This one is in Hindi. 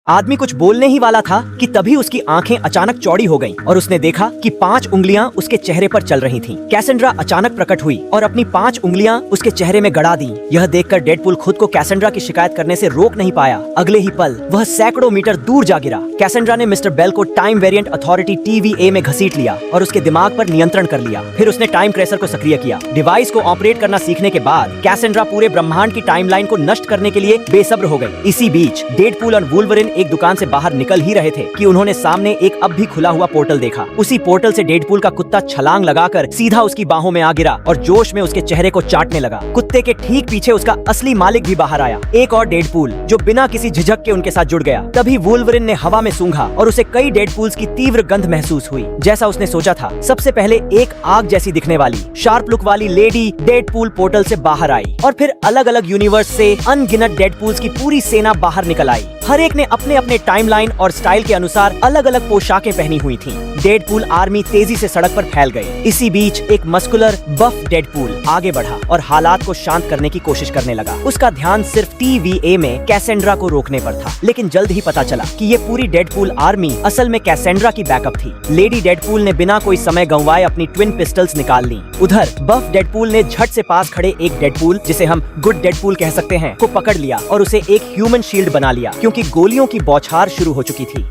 आदमी कुछ बोलने ही वाला था कि तभी उसकी आंखें अचानक चौड़ी हो गईं और उसने देखा कि 5 उंगलियां उसके चेहरे पर चल रही थीं। कैसेंड्रा अचानक प्रकट हुई और अपनी 5 उंगलियां उसके चेहरे में गड़ा दी। यह देखकर डेडपूल खुद को कैसेंड्रा की शिकायत करने से रोक नहीं पाया। अगले ही पल वह सैकड़ों मीटर दूर जा गिरा। कैसेंड्रा ने मिस्टर बेल को टाइम वेरिएंट अथॉरिटी TVA में घसीट लिया और उसके दिमाग पर नियंत्रण कर लिया। फिर उसने टाइम क्रेसर को सक्रिय किया। डिवाइस को ऑपरेट करना सीखने के बाद कैसेंड्रा पूरे ब्रह्मांड की टाइमलाइन को नष्ट करने के लिए बेसब्र हो गई। इसी बीच डेडपूल और वुल्वरिन एक दुकान से बाहर निकल ही रहे थे कि उन्होंने सामने एक अब भी खुला हुआ पोर्टल देखा। उसी पोर्टल से डेडपूल का कुत्ता छलांग लगाकर सीधा उसकी बाहों में आ गिरा और जोश में उसके चेहरे को चाटने लगा। कुत्ते के ठीक पीछे उसका असली मालिक भी बाहर आया, एक और डेडपूल जो बिना किसी झिझक के उनके साथ जुड़ गया। तभी वुल्वरिन ने हवा में सूंघा और उसे कई डेडपूल्स की तीव्र गंध महसूस हुई। जैसा उसने सोचा था, सबसे पहले एक आग जैसी दिखने वाली शार्प लुक वाली लेडी डेडपूल पोर्टल से बाहर आई और फिर अलग अलग यूनिवर्स से अनगिनत डेडपूल्स की पूरी सेना बाहर निकल आई। हर एक ने अपने अपने टाइमलाइन और स्टाइल के अनुसार अलग अलग पोशाकें पहनी हुई थीं। डेडपूल आर्मी तेजी से सड़क पर फैल गई। इसी बीच एक मस्कुलर बफ डेडपूल आगे बढ़ा और हालात को शांत करने की कोशिश करने लगा। उसका ध्यान सिर्फ TVA में कैसेंड्रा को रोकने पर था, लेकिन जल्द ही पता चला कि ये पूरी डेडपूल आर्मी असल में कैसेंड्रा की बैकअप थी। लेडी डेडपूल ने बिना कोई समय गंवाए अपनी ट्विन पिस्टल्स निकाल ली। उधर बफ डेडपूल ने झट से पास खड़े एक डेडपूल, जिसे हम गुड डेडपूल कह सकते हैं, को पकड़ लिया और उसे एक ह्यूमन शील्ड बना लिया, क्योंकि गोलियों की बौछार शुरू हो चुकी थी।